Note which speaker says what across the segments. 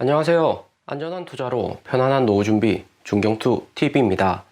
Speaker 1: 안녕하세요. 안전한 투자로 편안한 노후 준비 중경투 TV입니다.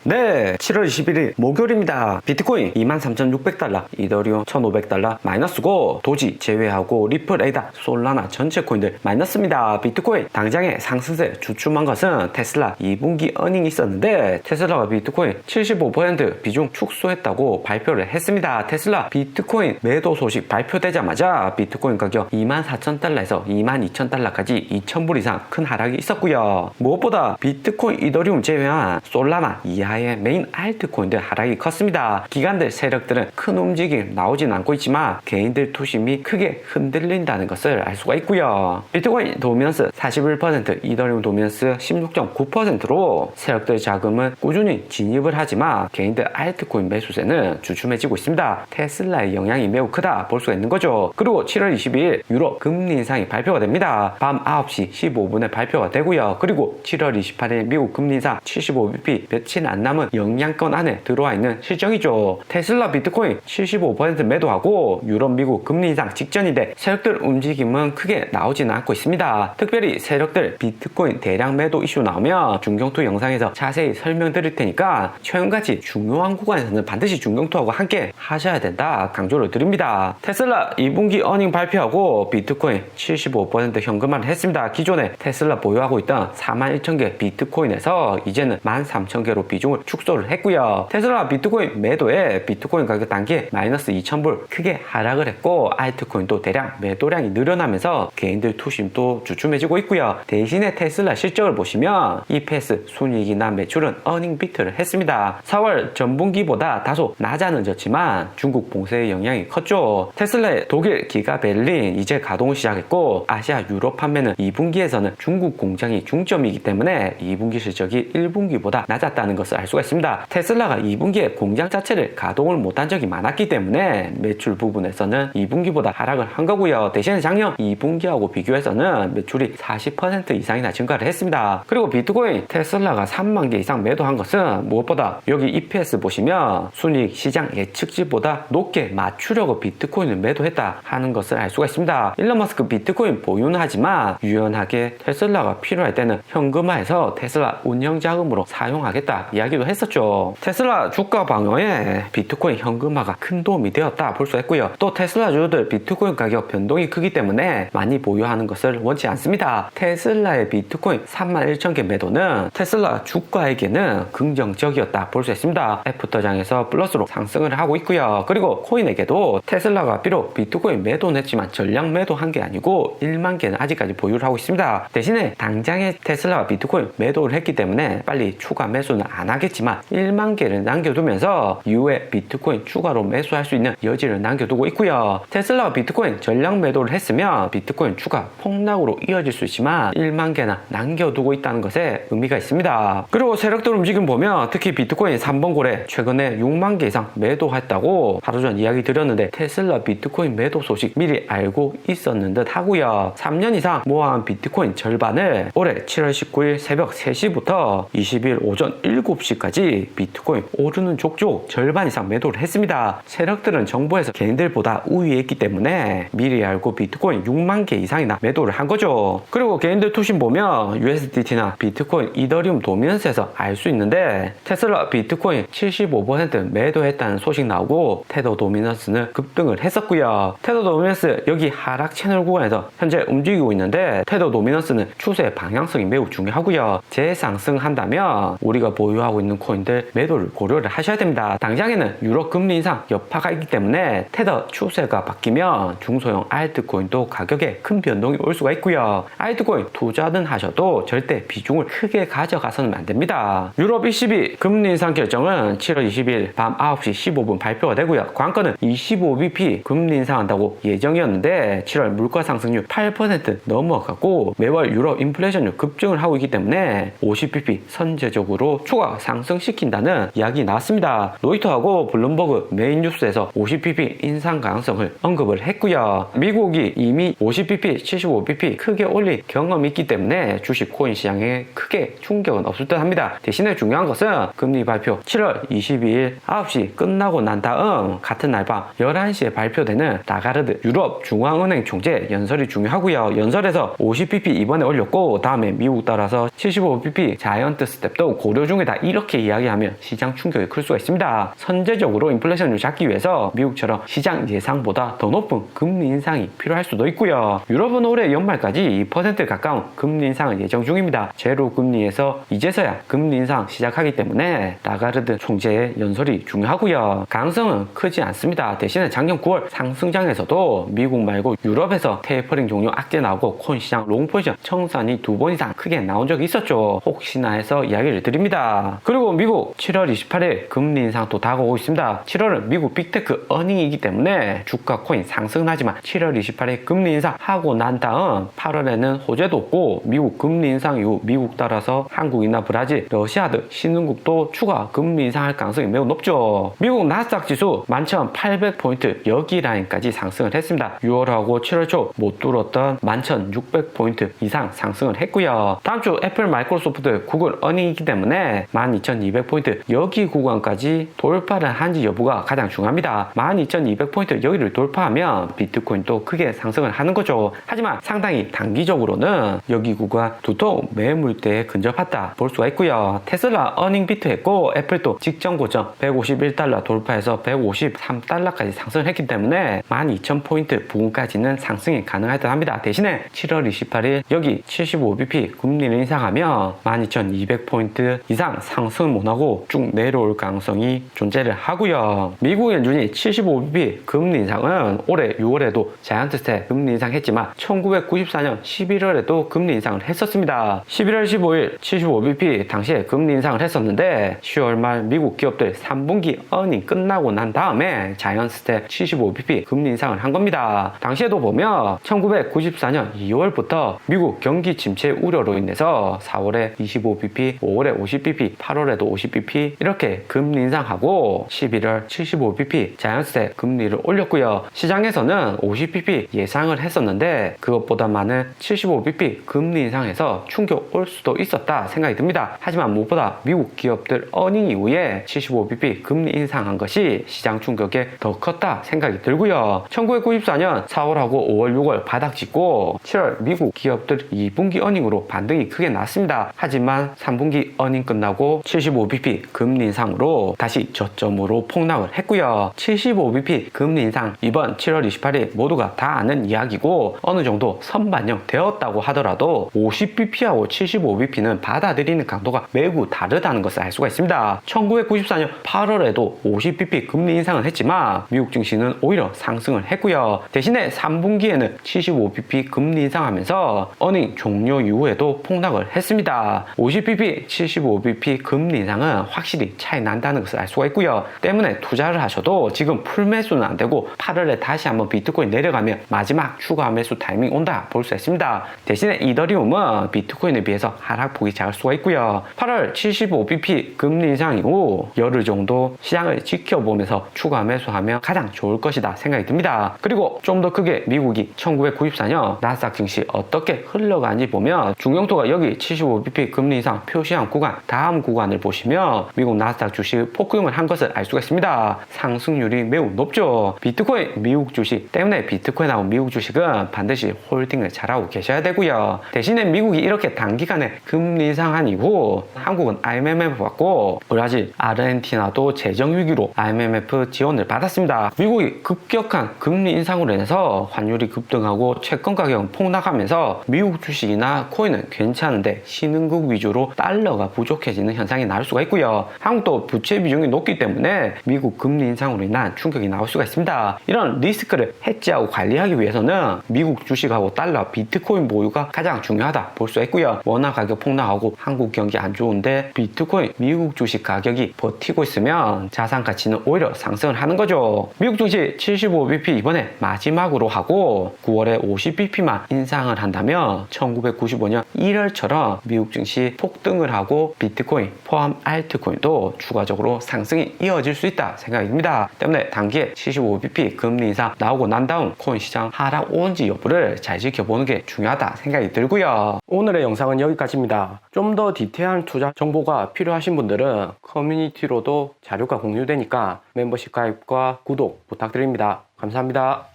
Speaker 2: 네, 7월 21일 목요일입니다. 비트코인 23,600달러, 이더리움 1,500달러 마이너스고, 도지 제외하고 리플, 에다, 솔라나 전체 코인들 마이너스입니다. 비트코인 당장에 상승세 주춤한 것은 테슬라 2분기 어닝이 있었는데, 테슬라와 비트코인 75% 비중 축소했다고 발표를 했습니다. 테슬라 비트코인 매도 소식 발표되자마자 비트코인 가격 24,000달러에서 22,000달러까지 2,000불 이상 큰 하락이 있었고요. 무엇보다 비트코인, 이더리움 제외한 솔라나 이하의 메인 알트코인들 하락이 컸습니다. 기관들 세력들은 큰 움직임 나오진 않고 있지만 개인들 투심이 크게 흔들린다는 것을 알 수가 있고요. 비트코인 도미넌스 41%, 이더리움 도미넌스 16.9%로 세력들 자금은 꾸준히 진입을 하지만 개인들 알트코인 매수세는 주춤해지고 있습니다. 테슬라의 영향이 매우 크다 볼 수가 있는 거죠. 그리고 7월 22일 유럽 금리 인상이 발표가 됩니다. 밤 9시 15분에 발표가 되고요. 그리고 7월 28일 미국 금리 인상 75bp 며칠 안 남은 영향권 안에 들어와 있는 실정이죠. 테슬라 비트코인 75% 매도하고 유럽 미국 금리 인상 직전인데 세력들 움직임은 크게 나오지는 않고 있습니다. 특별히 세력들 비트코인 대량 매도 이슈 나오면 중경투 영상에서 자세히 설명드릴 테니까 최근같이 중요한 구간에서는 반드시 중경투하고 함께 하셔야 된다 강조를 드립니다. 테슬라 2분기 어닝 발표하고 비트코인 75% 현금화를 했습니다. 기존에 테슬라 보유하고 있던 41,000개 비트코인에서 이제는 13,000개로 비중을 축소를 했고요. 테슬라 비트코인 매도에 비트코인 가격 단기에 마이너스 2,000불 크게 하락을 했고, 알트코인도 대량 매도량이 늘어나면서 개인들 투심도 주춤해지고 있고요. 대신에 테슬라 실적을 보시면 EPS, 순이익이나 매출은 어닝 비트를 했습니다. 4월 전분기보다 다소 낮아졌지만 중국 봉쇄의 영향이 컸죠. 테슬라의 독일 기가 베를린 이제 가동을 시작했고, 아시아 유럽 판매는 2분기에서는 중국 공장이 중점이기 때문에 2분기 실적이 1분기보다 낮았다는 것을 알 수가 있습니다. 테슬라가 2분기에 공장 자체를 가동을 못한 적이 많았기 때문에 매출 부분에서는 2분기보다 하락을 한 거고요. 대신 작년 2분기하고 비교해서는 매출이 40% 이상이나 증가를 했습니다. 그리고 비트코인 테슬라가 3만 개 이상 매도한 것은 무엇보다 여기 EPS 보시면 순이익 시장 예측치보다 높게 맞추려고 비트코인을 매도했다 하는 것을 알 수가 있습니다. 일론 머스크 비트코인 보유는 하지만 유연하게 테슬라가 필요할 때는 현금화해서 테슬라 운영 자금으로 사용하겠다 이야기도 했었죠. 테슬라 주가 방어에 비트코인 현금화가 큰 도움이 되었다 볼 수 있고요. 또 테슬라 주주들 비트코인 가격 변동이 크기 때문에 많이 보유하는 것을 원치 않습니다. 테슬라의 비트코인 31,000개 매도는 테슬라 주가에게는 긍정적이었다 볼 수 있습니다. 애프터장에서 플러스로 상승을 하고 있고요. 그리고 코인에게도 테슬라가 비록 비트코인 매도는 했지만 전량 매도한 게 아니고 1만 개는 아직까지 보유를 하고 있습니다. 대신에 당장에 테슬라가 비트코인 매도를 했기 때문에 빨리 추가 매수는 안 하겠지만 1만 개를 남겨두면서 이후에 비트코인 추가로 매수할 수 있는 여지를 남겨두고 있고요. 테슬라와 비트코인 전량 매도를 했으면 비트코인 추가 폭락으로 이어질 수 있지만 1만 개나 남겨두고 있다는 것에 의미가 있습니다. 그리고 세력들 움직임 보면 특히 비트코인 3번 고래 최근에 6만 개 이상 매도했다고 하루 전 이야기 드렸는데 테슬라 비트코인 매도 소식 미리 알고 있었는 듯 하고요. 3년 이상 모아한 비트코인 절반을 올해 7월 19일 새벽 3시부터 20일 오전 7시까지 비트코인 오르는 족족 절반 이상 매도를 했습니다. 세력들은 정부에서 개인들보다 우위에 있기 때문에 미리 알고 비트코인 6만 개 이상이나 매도를 한 거죠. 그리고 개인들 투심 보면 USDT나 비트코인, 이더리움 도미넌스에서 알 수 있는데 테슬라 비트코인 75% 매도했다는 소식 나오고 테더 도미넌스는 급등을 했었고요. 테더 도미넌스 여기 하락 채널 구간에서 현재 움직이고 있는데 테더 도미넌스는 추세 방향성이 매우 중요하고요. 재상승한다면 우리가 보유하고 있는 코인들 매도를 고려를 하셔야 됩니다. 당장에는 유럽 금리 인상 여파가 있기 때문에 테더 추세가 바뀌면 중소형 알트코인도 가격에 큰 변동이 올 수가 있고요. 알트코인 투자는 하셔도 절대 비중을 크게 가져가서는 안 됩니다. 유럽 ECB 금리 인상 결정은 7월 20일 밤 9시 15분 발표가 되고요. 관건은 25bp 금리 인상한다고 예정이었는데 7월 물가 상승률 8% 넘어갔고 매월 유럽 인플레이션율 급증을 하고 있기 때문에 50bp 선제적으로 추가 상승시킨다는 이야기 나왔습니다. 로이터하고 블룸버그 메인 뉴스에서 50bp 인상 가능성을 언급을 했고요. 미국이 이미 50bp, 75bp 크게 올린 경험이 있기 때문에 주식 코인 시장에 크게 충격은 없을 듯 합니다. 대신에 중요한 것은 금리 발표 7월 22일 9시 끝나고 난 다음 같은 날 밤 11시에 발표되는 라가르드 유럽 중앙은행 총재 연설이 중요하고요. 연설에서 50bp 이번에 올렸고 다음에 미국 따라서 75bp 자이언트 스텝도 고려 중이다 이렇게 이야기하면 시장 충격이 클 수가 있습니다. 선제적으로 인플레이션을 잡기 위해서 미국처럼 시장 예상보다 더 높은 금리 인상이 필요할 수도 있고요. 유럽은 올해 연말까지 2% 가까운 금리 인상을 예정 중입니다. 제로 금리에서 이제서야 금리 인상 시작하기 때문에 라가르드 총재의 연설이 중요하고요. 가능성은 크지 않습니다. 대신에 작년 9월 상승장에서도 미국 말고 유럽에서 테이퍼링 종료 악재 나오고 코인 시장 롱포지션 청산이 2번 이상 크게 나온 적이 있었죠. 혹시나 해서 이야기를 드립니다. 그리고 미국 7월 28일 금리 인상 또 다가오고 있습니다. 7월은 미국 빅테크 어닝이기 때문에 주가 코인 상승은 하지만 7월 28일 금리 인상 하고 난 다음 8월에는 호재도 없고 미국 금리 인상 이후 미국 따라서 한국이나 브라질, 러시아 등 신흥국도 추가 금리 인상할 가능성이 매우 높죠. 미국 나스닥 지수 11,800포인트 여기 라인까지 상승을 했습니다. 6월하고 7월 초 못 뚫었던 11,600포인트 이상 상승을 했고요. 다음 주 애플, 마이크로소프트, 구글 어닝이기 때문에 12,200포인트 여기 구간까지 돌파를 한지 여부가 가장 중요합니다. 12,200포인트 여기를 돌파하면 비트코인도 크게 상승을 하는 거죠. 하지만 상당히 단기적으로는 여기 구간 두통 매물대에 근접했다 볼 수가 있고요. 테슬라 어닝 비트했고 애플도 직전 고점 151달러 돌파해서 153달러까지 상승을 했기 때문에 12,000포인트 부근까지는 상승이 가능할 듯 합니다. 대신에 7월 28일 여기 75bp 금리를 인상하면 12,200포인트 이상 상승 못하고 쭉 내려올 가능성이 존재를 하고요. 미국 연준이 75bp 금리 인상은 올해 6월에도 자이언트 스텝 금리 인상했지만 1994년 11월에도 금리 인상을 했었습니다. 11월 15일 75bp 당시에 금리 인상을 했었는데 10월 말 미국 기업들 3분기 어닝 끝나고 난 다음에 자이언트 스텝 75bp 금리 인상을 한 겁니다. 당시에도 보면 1994년 2월부터 미국 경기 침체 우려로 인해서 4월에 25bp, 5월에 50bp, 8월에도 50bp 이렇게 금리 인상하고 11월 75bp 자이언트 스텝 금리를 올렸고요. 시장에서는 50bp 예상을 했었는데 그것보다 많은 75bp 금리 인상에서 충격 올 수도 있었다 생각이 듭니다. 하지만 무엇보다 미국 기업들 어닝 이후에 75bp 금리 인상한 것이 시장 충격에 더 컸다 생각이 들고요. 1994년 4월하고 5월, 6월 바닥 찍고 7월 미국 기업들 2분기 어닝으로 반등이 크게 났습니다. 하지만 3분기 어닝 끝나고 75bp 금리 인상으로 다시 저점으로 폭락을 했고요. 75bp 금리 인상 이번 7월 28일 모두가 다 아는 이야기고 어느 정도 선반영 되었다고 하더라도 50bp하고 75bp는 받아들이는 강도가 매우 다르다는 것을 알 수가 있습니다. 1994년 8월에도 50bp 금리 인상을 했지만 미국 증시는 오히려 상승을 했고요. 대신에 3분기에는 75bp 금리 인상하면서 어닝 종료 이후에도 폭락을 했습니다. 50bp, 75bp 금리 인상은 확실히 차이 난다는 것을 알 수가 있고요. 때문에 투자를 하셔도 지금 풀매수는 안 되고 8월에 다시 한번 비트코인 내려가면 마지막 추가 매수 타이밍 온다 볼 수 있습니다. 대신에 이더리움은 비트코인에 비해서 하락폭이 작을 수가 있고요. 8월 75bp 금리 인상 이후 열흘 정도 시장을 지켜보면서 추가 매수하면 가장 좋을 것이다 생각이 듭니다. 그리고 좀 더 크게 미국이 1994년 나스닥 증시 어떻게 흘러가는지 보면 중형토가 여기 75bp 금리 인상 표시한 구간 다음 구간을 보시면 미국 나스닥 주식 폭등을 한 것을 알 수가 있습니다. 상승률이 매우 높죠. 비트코인 미국 주식 때문에 비트코인하고 미국 주식은 반드시 홀딩을 잘하고 계셔야 되고요. 대신에 미국이 이렇게 단기간에 금리 인상한 이후 한국은 IMF 받고 브라질, 아르헨티나도 재정 위기로 IMF 지원을 받았습니다. 미국이 급격한 금리 인상으로 인해서 환율이 급등하고 채권 가격은 폭락하면서 미국 주식이나 코인은 괜찮은데 신흥국 위주로 달러가 부족해지는 현상이 나올 수가 있고요. 한국도 부채 비중이 높기 때문에 미국 금리 인상으로 인한 충격이 나올 수가 있습니다. 이런 리스크를 해지하고 관리하기 위해서는 미국 주식하고 달러, 비트코인 보유가 가장 중요하다 볼 수 있고요. 원화 가격 폭락하고 한국 경기 안 좋은데 비트코인, 미국 주식 가격이 버티고 있으면 자산 가치는 오히려 상승을 하는 거죠. 미국 증시 75bp 이번에 마지막으로 하고 9월에 50bp만 인상을 한다면 1995년 1월처럼 미국 증시 폭등을 하고 비트코인 비트코인 포함 알트코인도 추가적으로 상승이 이어질 수 있다 생각이 듭니다. 때문에 단기에 75bp 금리 인상 나오고 난 다음 코인 시장 하락 오는지 여부를 잘 지켜보는 게 중요하다 생각이 들고요.
Speaker 1: 오늘의 영상은 여기까지입니다. 좀 더 디테일한 투자 정보가 필요하신 분들은 커뮤니티로도 자료가 공유되니까 멤버십 가입과 구독 부탁드립니다. 감사합니다.